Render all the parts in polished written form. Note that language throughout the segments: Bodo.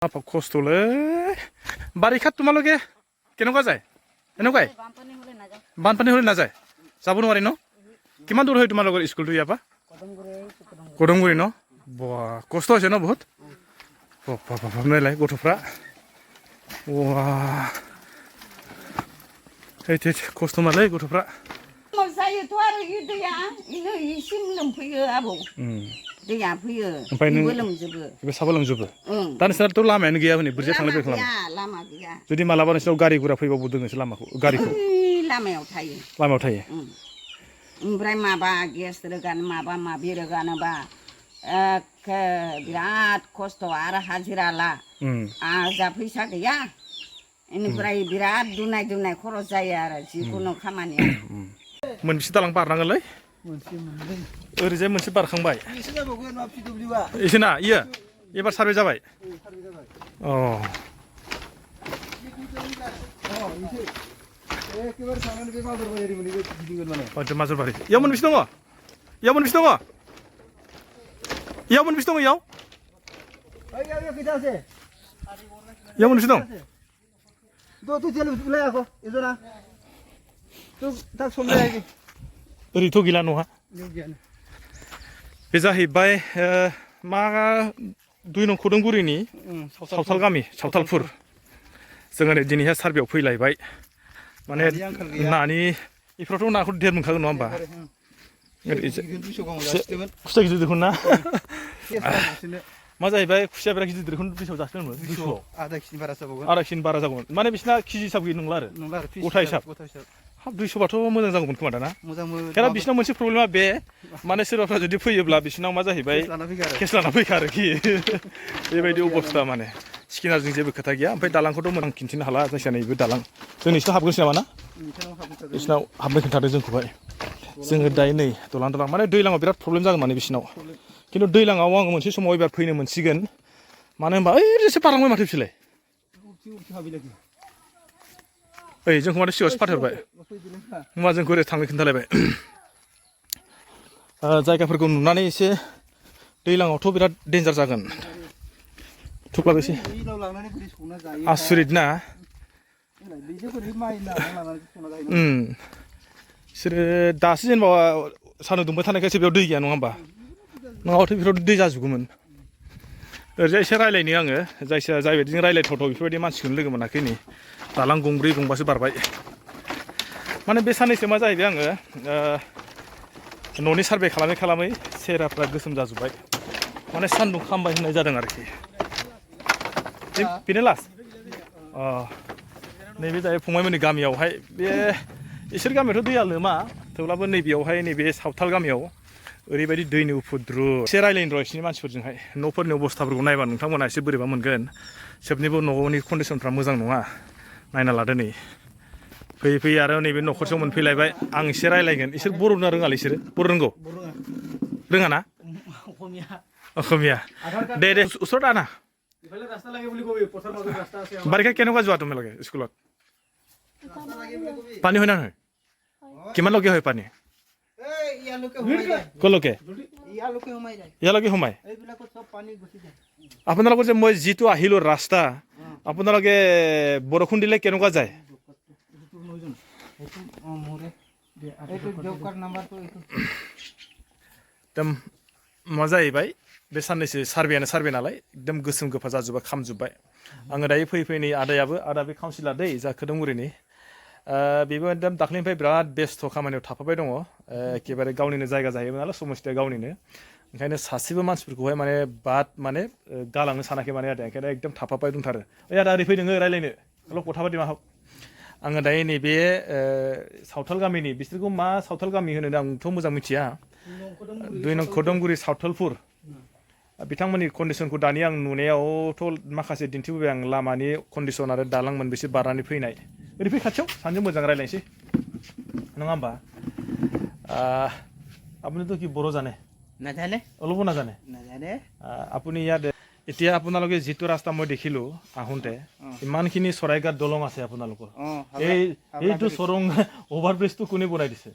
কষ্টলে বাৰিষাত তোমালোকে কেনেকুৱা যায় এনেকুৱাই বানপানী হ'লে নাযায় যাব নোৱাৰি ন কিমান দূৰ হয় তোমালোকৰ স্কুলটো ইয়াৰ পৰা কদমগুৰি ন বাহ কষ্ট হৈছে ন বহুত ভাবনাयलाय গথ'फ्रा वाह এইতে কষ্ট মালে গথ'फ्रा जायोथ' आरो दैया इनो इसिम लोमफैयो आबौ दैया फैयो बेबो लोमजोबो बे साबो लोमजोबो दा नोंसोरनाथ' लामायानो गैया हनै बुरजा थांलाय फैलाय खालामो लामा गैया जुदि मालाबा नोंसोरनाव गारि गुरा फैबाबो दोनोसो लामाखौ गारिखौ लामायाव थायो ओमफ्राय माबा गेस रोगानो माबा माबि रोगानोबा एखे बिराद खस्थ' आरो हाजिरा ला आजा फैसा गैया इनिफ्राय बिराद दुनाय खरस जायो आरो जिखुनु खामानिया मोनबेसे दालां बारनांगोनलै ओरैजाय मोनसे बारखांबाय एसेना इयो एबार सार्भे जाबाय अ माजरबारि इयाव मोनबेसे दङ इयाव मोनबेसे दङ इयाव मोनबेसे दङ इयाव मोनबेसे दं ओरैथ' गैला नहा बे जाहैबाय मा 2 नं खदमगुरिनि सावथाल गामि सावथालपुर जोङो दिनैहाय सार्भेयाव फैलायबाय माने नानि इफोरावथ' नाखौ देर मोनखागोन नङा होमबा खुसिया गिदिर दिहुन ना मा जाहैबाय खुसिया बिराद गिदिर दिहुन बेसेबां जासिगोन 200 आधा केजि बारा जागौमोन माने बिसिना केजि हिसाब गैया नंला आरो गथा हिसाब 200 बाथ' मोजां जागौमोन खोमा दाना खेरा बिसिनाव मोनसे प्रब्लेमा बे माने सोरबाफ्रा जुदि फैयोब्ला बिसिनाव मा जाहैबाय केस लाना फैखा आरोखि बेबायदि अबस्था माने स्किनारजों जेबो खोथा गैया ओमफ्राय दालांखौथ' मोजां खिन्थिनो हाला जायखिया नैबे दालां जों नोंसिनाव हाबगोनसै नामा ना बिसिनाव हाबनो खोन्थादों जोंखौहाय जोङो दायो नै दलां माने दैलाङाव बिराद प्रब्लेम जागोन माने बिसिनाव खिन्थु दैलाङाव आङो मोनसे समाव एबार फैनो मोनसिगोन मानो होनबा ओरैसो बारलांबाय माथो बिसोरलाय ओइ जोंखौ माथो सिगाङावसो फाथायहरबाय होमबा जोंखौ ओरै थांनो खोन्थालायबाय जायगाफोरखौ नुनानै एसे दैलाङावथ' बिराद डेन्जार जागोन थुख्लाब एसे आसुरित ना बिसोरो दासो जेनेबा सान्दुं दुंबाय थानायखायसो बेयाव दै गैया नङा होमबा नङाबाथ' बेफोराव दै जाजोबगौमोन ओरैजाय एसे रायलायनो आङो जायखिया जायबायदिजों रायलायथावथाव बेफोरबायदि मानसिखौनो लोगो मोनाखै नै दालां गंब्रै गंबासो बारबाय माने बे साननैसो मा जाहैबाय आङो न'नि सार्भे खालामै सेहेराफ्रा गोसोम जाजोब्बाय माने सान्दुं खामबाय होननाय जादों आरोखि बेनो लास्ट नैबे जाहैबाय फंबायमोननि गामियावहाय बे इसोर गामियावथ' दैया लोमा थेवब्लाबो नैबेयावहाय नैबे सावथाल गामियाव ओरैबायदि दैनि उफुद्रु एसे रायलायनो र' बिसिनि मानसिफोरजोंहाय न'फोरनि अबस्थाफोरखौ नायबा नोंथांमोना एसे बोरैबा मोनगोन सोबनिबो न'नि कन्डिसनफ्रा मोजां नङा नायना लादो नै फैयै आरो नैबे न'खरसेयाव मोनफैलायबाय आं एसे रायलायगोन इसोर बर' रोङा रोङालै इसोरो बर' रोंगौ रोङा ना অসমীয়া দে ওচৰত আনা বাৰিষা কেনেকুৱা যোৱা তোমালোকে স্কুলত পানী হয় না নহয় কিমানলৈকে হয় পানী কলৈকে ইয়ালৈকে সোমাই আপোনালোকৰ যে মই যিটো আহিলো ৰাস্তা আপোনালোকে বৰষুণ দিলে কেনেকুৱা যায় एकदम मा जाहैबाय बे साननैसो सार्भेयानो सार्भे नालाय एकदम गोसोम गोफा जाजोब्बाय खामजोब्बाय आङो दायो फैयै नै आदा बे काउन्सिलर दै जा खोदोमगुरिनि बेबो एकदम दाख्लैनिफ्राय बिराद बेस्थ' खामानियाव थाफाबाय दङ एखेबारे गावनिनो जायगा जाहैबाय नालाय समस्थिया गावनिनो ओंखायनो सासेबो मानसिफोरखौहाय माने माने गालांनो सानाखै माने आदा ओंखायनो एकदम थाफाबाय दंथारो ओइ आदा ओरै फैदोङो रायलायनो हेल' गथाबादि मा आङो दायो नैबे सावथाल गामिनि बिसोरखौ मा सावथाल गामि होनो आंथ' मोजां मिथिया 2 नं खदमगुरि सावथालपुर बिथांमोननि कन्डिसनखौ दानि आं नुनायावथ' माखासे दिन्थिबोबाय आं लामानि कन्डिसन आरो दालां मोनबेसे बारनानै फैनाय ओरै फै खाथियाव सानैजों मोजां रायलायनोसै नङा होमबा আপুনি তো কি বড় জানে নাজানে অলপো নাজানে আপুনি ইয়াত এতিয়া আপোনালোকে যিটো ৰাস্তা মই দেখিলো আহোঁতে ইমানখিনি চৰাইঘাট দলং আছে আপোনালোকৰ এইটো চৰং অভাৰব্ৰিজটো কোনে বনাই দিছে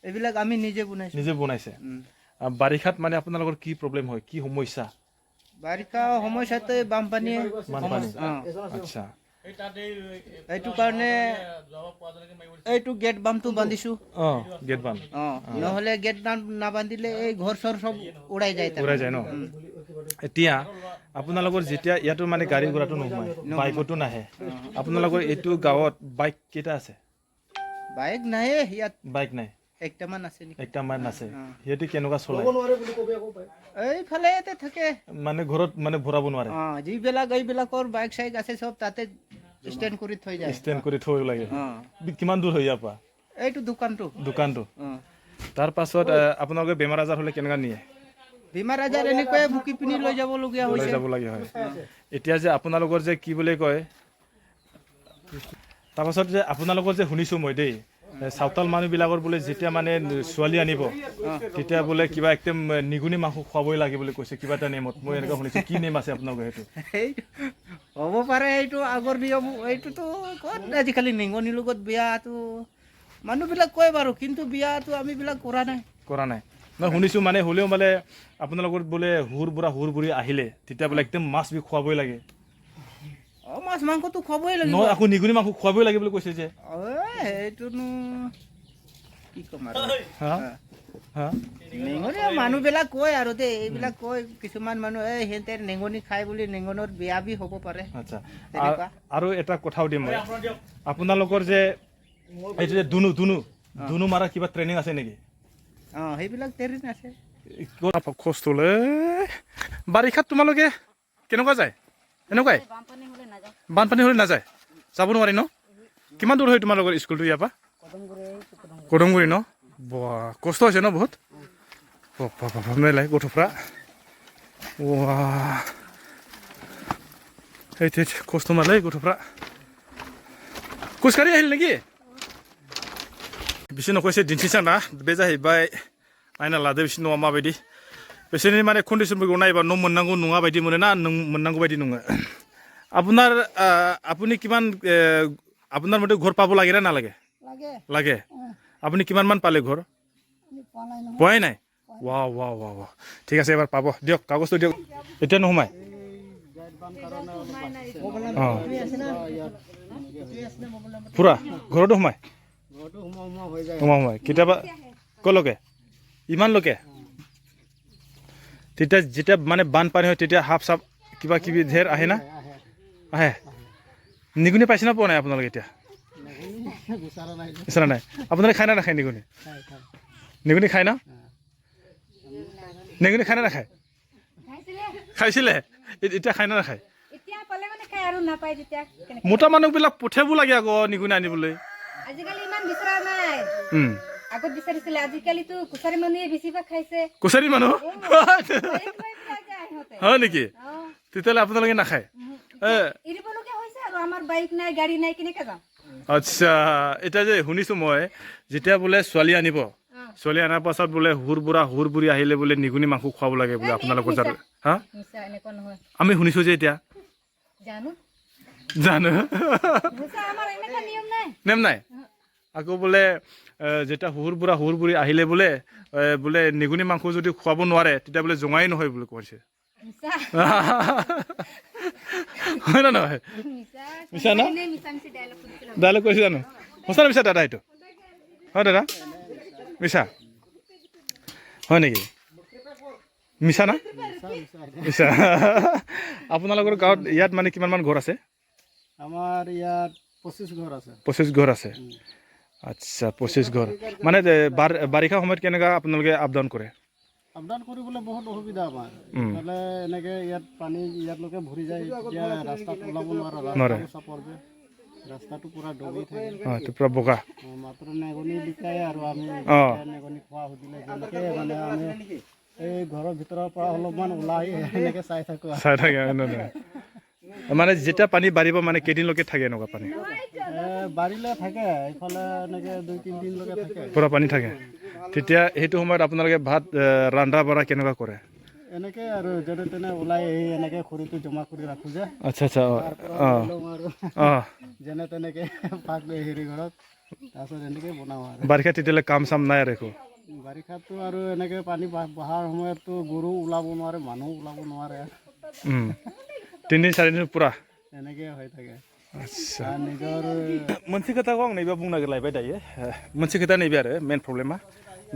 এইবিলাক আমি নিজে বনাইছে বাৰিষাত মানে আপোনালোকৰ কি প্ৰব্লেম হয় কি সমস্যা বাৰিষা সময়তে বানপানী আচ্ছা এইটো কাৰণে এইটো গেট বামটো বান্ধিছো গেট বান নহ'লে গেট বাম নাবান্ধিলে এই ঘৰ চৰ চব উৰাই যায় ন এতিয়া আপোনালোকৰ যেতিয়া ইয়াতো মানে গাড়ী ঘোঁৰাটো নোসোমায় বাইকতো নাহে আপোনালোকৰ এইটো গাঁৱত বাইক কেইটা আছে বাইক নাই ইয়াত বাইক নাই একটামান আছে নেকি একটামান আছে সিহঁতে কেনেকুৱা চলায় এইফালে ইয়াতে থাকে মানে ঘৰত মানে ভৰাব নোৱাৰে এইবিলাকৰ বাইক চাইক আছে চব তাতে ষ্টেণ্ড কৰি থৈ যায় ষ্টেণ্ড কৰি থৈ লাগে কিমান দূৰ হয় ইয়াৰ পৰা এইটো দোকানটো তাৰ পাছত আপোনালোকে বেমাৰ আজাৰ হ'লে কেনেকুৱা নিয়ে বেমাৰ আজাৰ এনেকৈ ভুকি পিনি লৈ যাবলগীয়া হৈছে যাব লাগে হয় এতিয়া যে আপোনালোকৰ যে কি বুলি কয় তাৰপাছত যে আপোনালোকৰ যে শুনিছোঁ মই দেই চাওতাল মানুহবিলাকৰ বোলে যেতিয়া মানে ছোৱালী আনিব তেতিয়া বোলে কিবা একদম নিগুনি মাংস খুৱাবই লাগে বুলি কৈছে কিবা এটা নেমত মই এনেকুৱা শুনিছোঁ কি নেম আছে আপোনালোকৰ সেইটো হ'ব পাৰে এইটো আগৰ নিয়ম এইটোতো ক'ত আজিকালি নিগনিৰ লগত বিয়াটো মানুহবিলাক কয় বাৰু কিন্তু বিয়াটো আমিবিলাক কৰা নাই মই শুনিছোঁ মানে হ'লেও মানে আপোনালোকৰ বোলে হুৰ বুঢ়ী আহিলে তেতিয়া বোলে একদম মাছ বি খুৱাবই লাগে মাছ মাংসটো খুৱাবই লাগিব নহয় আকৌ নিগুনি মাংস খুৱাবই লাগে বুলি কৈছে যে সেইটোনো কি ক'ম আৰু নেঙনি মানুহবিলাক কয় আৰু দেই এইবিলাক কয় কিছুমান মানুহ সিহঁতে নেঙনি খাই বুলি নেঙনৰ বিয়া বি হ'ব পাৰে আচ্ছা আৰু এটা কথাও দিম মই আপোনালোকৰ যে এইটো যে দুনু মাৰা কিবা ট্ৰেইনিং আছে নেকি সেইবিলাক ট্ৰেইনিং আছে খোজটোলে বাৰিষাত তোমালোকে কেনেকুৱা যায় এনেকুৱাই বানপানী হ'লে নাযায় যাব নোৱাৰি ন কিমান দূৰ হয় তোমালোকৰ স্কুলটো ইয়াৰ পৰা কদমগুৰি ন কষ্ট হৈছে ন বহুত মেলাই গথ'फ्ৰা কষ্ট মালে গথ'फ्ৰা খোজকাঢ়ি আহিল नेকি बिसोर न'खौ दिन्थिसां ना बे जाहैबाय आयना लादो बिसोर न'आ माबायदि बिसोरनि माने कन्डिसनफोरखौ नायोबा न' मोननांगौ नङा बायदि मोनो ना मोननांगौ बायदि नङा আপুনি কিমান আপোনাৰ মতে ঘৰ পাব লাগে না নালাগে লাগে আপুনি কিমান মান পালে ঘৰ পোৱাই নাই ৱা ঠিক আছে এবাৰ পাব দিয়ক কাগজটো দিয়ক এতিয়া নোসোমায় পুৰা ঘৰতো সোমায় কেতিয়াবা কলৈকে ইমান লোকে তেতিয়া যেতিয়া মানে বানপানী হয় তেতিয়া সাপ চাপ কিবা কিবি ধেৰ আহে না আহে নিগুনি পাইছে না পোৱা নাই আপোনালোকে এতিয়া বিচৰা নাই আপোনালোকে খায় না নাখায় নিগুনি খায় না নিগুনি খায় না নাখায় খাইছিলে এতিয়া খায় না নাখায় মোটা মানুহবিলাক পঠিয়াব লাগে আকৌ নিগুনি আনিবলৈ আজিকালি ইমান বিচৰা নাই আগত বিচাৰিছিলে আজিকালিতো কুছাৰী মানুহে বেছিভাগ খাইছে কুছাৰী মানুহ হয় নেকি তেতিয়াহ'লে আপোনালোকে নাখায় এৰিবলগীয়া হৈছে আৰু আমাৰ বাইক নাই গাড়ী নাই কেনেকৈ যাম আচ্ছা এতিয়া যে শুনিছোঁ মই যেতিয়া বোলে ছোৱালী আনিব ছোৱালী অনাৰ পাছত বোলে হুৰ বুঢ়ী আহিলে বোলে নিগুনি মাংস খুৱাব লাগে বোলে আপোনালোকৰ যাতে হা আমি শুনিছোঁ যে এতিয়া জানো নেম নাই আকৌ বোলে যেতিয়া হুৰ বুঢ়ী আহিলে বোলে নিগুনি মাংস যদি খুৱাব নোৱাৰে তেতিয়া বোলে জোঙাই নহয় বুলি কৈছে হয় না নহয় মিছা না ডাইলগ কৈছে জানো সঁচা মিছা দাদা এইটো হয় দাদা মিছা হয় নেকি মিছা না মিছা আপোনালোকৰ গাঁৱত ইয়াত মানে কিমানমান ঘৰ আছে আমাৰ ইয়াত 25 ঘৰ আছে আচ্ছা 25 ঘৰ মানে বাৰিষা সময়ত কেনেকুৱা আপোনালোকে আপ ডাউন কৰে আপডাউন কৰিবলৈ বহুত অসুবিধা আমাৰ মানে এনেকৈ ইয়াত পানী ইয়াতলৈকে ভৰি যায় এতিয়া ৰাস্তাত ওলাব নোৱাৰে ৰাস্তাটো পুৰা ডুবি থাকে পুৰা বোকা মাত্ৰ নেগনি লিখাই আৰু আমি নেগনি খোৱা সুধিলে যেনেকৈ মানে আমি এই ঘৰৰ ভিতৰৰ পৰা অলপমান ওলাই এনেকৈ চাই থাকে মানে যেতিয়া পানী বাঢ়িব মানে কেইদিনলৈকে থাকে এনেকুৱা পানী বাঢ়িলে থাকে এইফালে এনেকৈ 2-3 দিনলৈকে থাকে পুৰা পানী থাকে তেতিয়া সেইটো সময়ত আপোনালোকে ভাত ৰন্ধা বঢ়া কেনেকুৱা কৰে এনেকৈ আৰু যেনে তেনে ওলাই আহি এনেকৈ খৰিটো জমা কৰি ৰাখোঁ যে আচ্ছা যেনে তেনেকৈ পাক হেৰি ঘৰত তাৰপিছত এনেকৈ বনাওঁ আৰু বাৰিষা তেতিয়াহ'লে কাম চাম নাই আৰু একো বাৰিষাতো আৰু এনেকৈ পানী বহাৰ সময়ততো গৰু ওলাব নোৱাৰে মানুহ ওলাব নোৱাৰে তিনদিন চাৰিদিন পুৰা এনেকৈ হৈ থাকে আচ্ছা আৰু নিজৰ मोनसे खोथाखौ आं नैबे बुंनो नागिरलायबाय दायो मोनसे खोथा नैबे आरो मेन प्रब्लेमा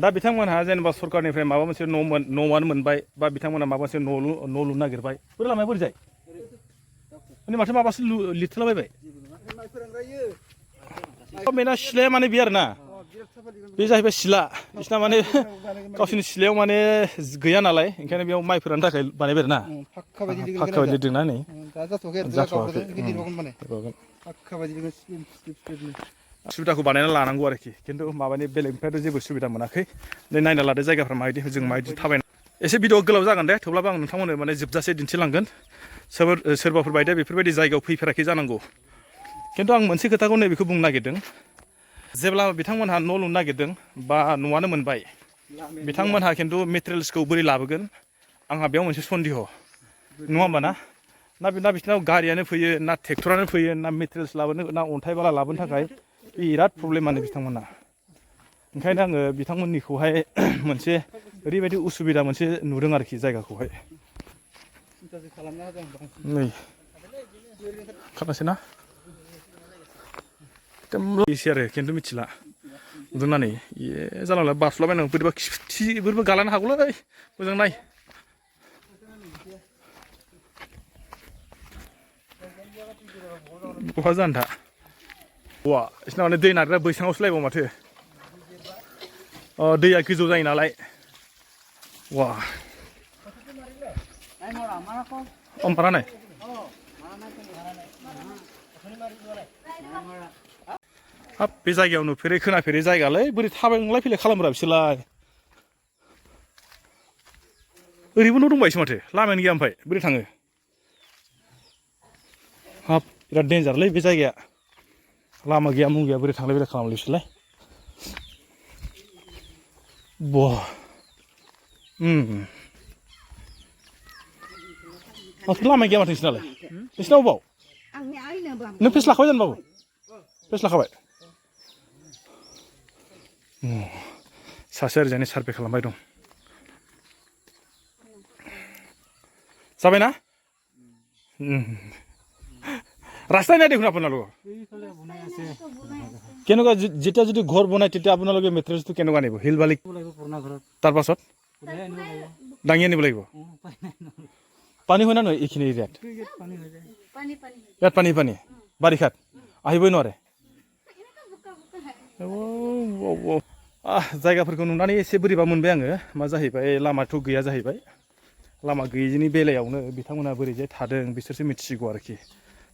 दा बिथांमोनहा जेनेबा सरकारनिफ्राय माबा मोनसे न'आनो मोनबाय बा बिथांमोनहा माबा मोनसे न' लुनो नागिरबाय बोरै लामाया बोरै जायो माने माथो माबासो लिरथलाबायबाय मेना सिलाया माने बे आरोना बे जाहैबाय सिला बिसिना माने गावसोरनि सिलायाव माने गैया नालाय ओंखायनो बेयाव माइ फोराननो थाखाय बानायबाय आरोना फाक्का बायदि दोंना नै सुबिदाखौ बानायना लानांगौ आरोखि खिन्थु माबानि बेलेगनिफ्रायथ' जेबो सुबिदा मोनाखै नै नायना लादो जायगाफ्रा माबायदि जों माबायदि थाबायना एसे भिडिअ गोलाव जागोन दे थेवब्लाबो आं नोंथांमोननो माने जोबजासे दिन्थिलांगोन सोरबाफोर बायदिया बेफोरबायदि जायगायाव फैफेराखै जानांगौ खिन्थु आं मोनसे खोथाखौ नैबेखौ बुंनो नागिरदों जेब्ला बिथांमोनहा न' लुनो नागिरदों बा न'आनो मोनबाय बिथांमोनहा खिन्थु मेटेरियेल्सखौ बोरै लाबोगोन आंहा बेयाव मोनसे सन्देह नङा होमबा ना बिसोरनाव गारियानो फैयो ना ट्रेक्टरानो फैयो ना मेटेरियेल्स लाबोनो ना अन्थाइ बाला लाबोनो थाखाय बिराद प्रब्लेमानो बिथांमोना ओंखायनो आङो बिथांमोननिखौहाय मोनसे ओरैबायदि उसुबिदा मोनसे नुदों आरोखि जायगाखौहाय नै खालामनोसै ना एसे आरो खिन्थु मिथिला नुदोंना नै जालांला बारस'लाबायनांगौ बोरैबा खिथिफोरबो गालानो हागौलै मोजां नाय बहा जानो दा वा बिसिना माने दै नारग्रा बैसाङावसो लायबाव माथो दैया गोजौ जायो नालाय वा मारा नाय हाब बे जायगायाव नुफेरै खोनाफेरै जायगालै बोरै थाबायलाय फैलाय खालामब्रा बिसोरलाय ओरैबो न' दंबायसो माथो लामायानो गैया ओमफ्राय बोरै थाङो हाब बिराद डेन्जारलै बे जायगाया लामा गैया मुं गैया बोरै थांलाय फैलाय खालामलै बिसोरलाय बा माथो लामा गैया माथो नोंसिनाव अबाव नों फेस लाखाबाय जानोबाबो फेस लाखाबाय सासे ओरैजायनि सार्भे खालामबाय दं जाबायना ৰাস্তাই নাই দেখোন আপোনালোকৰ কেনেকুৱা যেতিয়া যদি ঘৰ বনাই তেতিয়া আপোনালোকে মেটেৰিয়েলছটো কেনেকুৱা নিব শিল বালি তাৰ পাছত দাঙি আনিব লাগিব পানী হয় না নহয় এইখিনি এৰিয়াত ইয়াত পানী বাৰিষাত আহিবই নোৱাৰে जायगाफोरखौ नुनानै एसे बोरैबा मोनबाय आङो मा जाहैबाय लामाथ' गैया जाहैबाय लामा गैयिनि बेलायावनो बिथांमोना बोरैजाय थादों बिसोरसो मिथिसिगौ आरोखि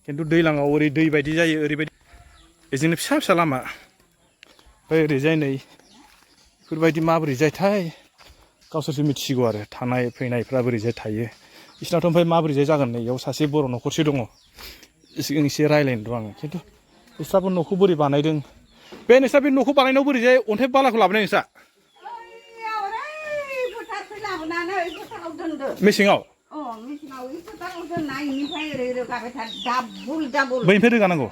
खिन्थु दैलाङाव ओरै दै बायदि जायो ओरैबायदि बिदिनो फिसा फिसा लामा ओमफ्राय ओरैजाय नै बेफोरबायदि माबोरैजायथाय गावसोरसो मिथिसिगौ आरो थानाय फैनायफ्रा बोरैजाय थायो बिसोरनाथ' ओमफ्राय माबोरैजाय जागोन नै इयाव सासे बर' न'खरसे दङ एसे रायज्लायनो दं आङो खिन्थु बिस्राबो न'खौ बोरै बानायदों बे नोंस्रा बे न'खौ बानायनायाव बोरैजाय अन्थाइ बालाखौ लाबोनाय नोंस्रा मेसेङाव बैनिफ्राय रोगानांगौ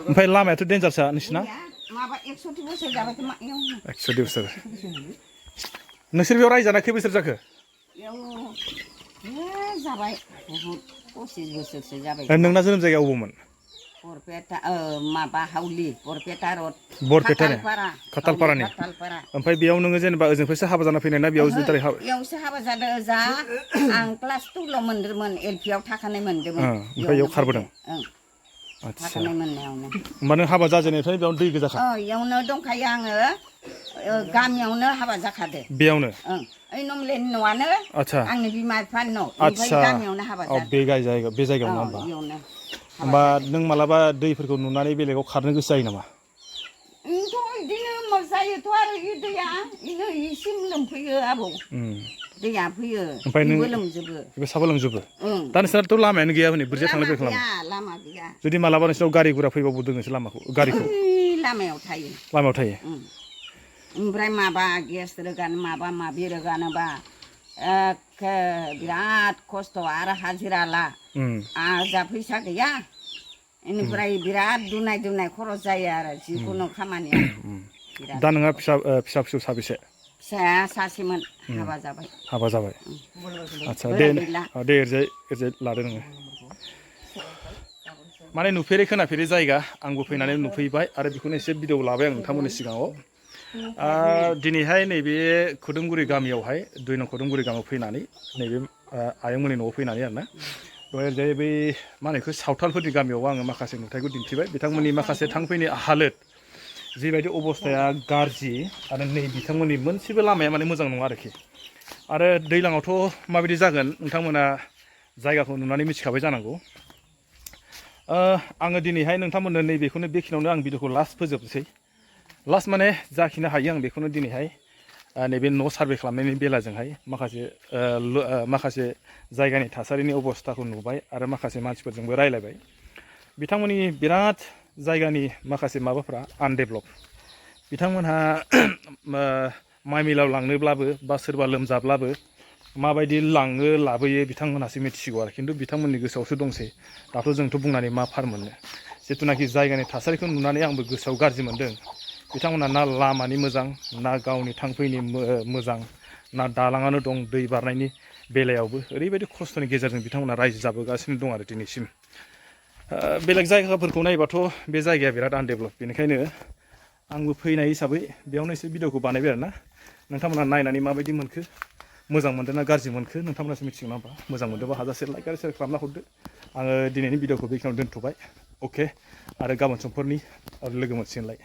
ओमफ्राय लामायाथ' डेन्जारसा नोंसिना 100 बोसोर नोंसोर बेयाव रायजानाय खै बोसोर जाखो जाबाय 25 बोसोरसो जाबाय नोंना जोनोम जायगाया अबावमोन बरपेटा माबा हावलि बरपेटा रड खातालपारानि ओमफ्राय बेयाव नोङो जेनेबा ओजोंनिफ्रायसो हाबा जाना फैनाय ना बेयाव बेयावसो हाबा जादों जा आं क्लास 2 ल' मोनदोंमोन एलपिआव थाखानाय मोनदोंमोन ओमफ्राय बेयाव खारबोदों थाखानाय मोननायावनो होमबा नों हाबा जाजेननायनिफ्राय बेयावनो दै गोजाखा इयावनो दंखायो आङो गामियावनो हाबा जाखादो बेयावनो ओइ नमलेनि न'आनो आंनि बिमा बिफानि न' ओमफ्राय गामियावनो हाबा जादों बे जायगायावनो होमबा नों मालाबा दैफोरखौ नुनानै बेलेगाव खारनो गोसो जायो नामा बिदिनो जायोथ' आरो दैया इसिम लोमफैयो आबौ दैया फैयो लोमजोबो साबो लोमजोबो दा नोंसोरनाथ' लामायानो गैया हनै बोरैजाय थांलाय फैलाय खालामो लामा गैया जुदि मालाबा नोंसोरनाव गारि गुरा फैबाबो दोननोसै लामाखौ गारिखौ लामायाव थायो ओमफ्राय माबा गेस रोगानो माबा माबि रोगानोबा बिराद खस्थ' आरो हाजिरा ला जा फैसा गैया बेनिफ्राय बिराद दुनाय खरस जायो आरो जिखुनु खामानिया दा नोंहा फिसा फिसौ साबेसे फिसाया सासेमोन हाबा जाबाय हाबा जाबाय आदसा दे दे ओरैजाय लादो नोङो माने नुफेरै खोनाफेरै जायगा आंबो फैनानै नुफैबाय आरो बेखौनो एसे भिडिअ लाबाय आं नोंथांमोननि सिगाङाव दिनैहाय नैबे खोदोमगुरि गामियावहाय 2 नं खोदोमगुरि गामियाव फैनानै नैबे आयंमोननि न'आव फैनानै आरोना ओरैजाय बै मा होनो बेखौ सावथालफोरनि गामियाव आङो माखासे नुथायखौ दिन्थिबाय बिथांमोननि माखासे थांफैनाय हालोद जिबायदि अबस्थाया गाज्रि आरो नै बिथांमोननि मोनसेबो लामाया माने मोजां नङा आरोखि आरो दैज्लाङावथ' माबायदि जागोन नोंथांमोना जायगाखौ नुनानै मिथिखाबाय जानांगौ आङो दिनैहाय नोंथांमोननो नैबेखौनो बेखिनियावनो आं भिडिअखौ लास्ट फोजोबनोसै लास्ट माने जाखिनो हायो आं बेखौनो दिनैहाय नैबे न' सार्भे खालामनायनि बेलाजोंहाय माखासे जायगानि थासारिनि अबस्थाखौ नुबाय आरो माखासे मानसिफोरजोंबो रायलायबाय बिथांमोननि बिराद जायगानि माखासे माबाफ्रा आनडेभेलप बिथांमोनहा माइ मिलाव लांनोब्लाबो बा सोरबा लोमजाब्लाबो माबायदि लाङो लाबोयो बिथांमोनहासो मिथिसिगौ आरो खिन्थु बिथांमोननि गोसोआवसो दंसै दाथ' जोंथ' बुंनानै मा फार मोननो जिथुनाखि जायगानि थासारिखौ नुनानै आंबो गोसोआव गाज्रि मोनदों बिथांमोनहा ना लामानि मोजां ना गावनि थांफैनि मोजां ना दालाङानो दं दै बारनायनि बेलायावबो ओरैबायदि खस्थ'नि गेजेरजों बिथांमोना रायजो जाबोगासिनो दं आरो दिनैसिम बेलेग जायगाफोरखौ नायबाथ' बे जायगाया बिराद आनडेभेलप बेनिखायनो आंबो फैनाय हिसाबै बेयावनो एसे भिडिअखौ बानायबाय आरोना नोंथांमोना नायनानै माबायदि मोनखो मोजां मोनदों ना गाज्रि मोनखो नोंथांमोनासो मिथिगौ ना होमबा मोजां मोनदोंबा हाजासे लाइक आरो शेयार खालामना हरदो आङो दिनैनि भिडिअखौ बेखिनियाव दोनथ'बाय अके आरो गाबोन समफोरनि लोगो मोनसिगोनलाय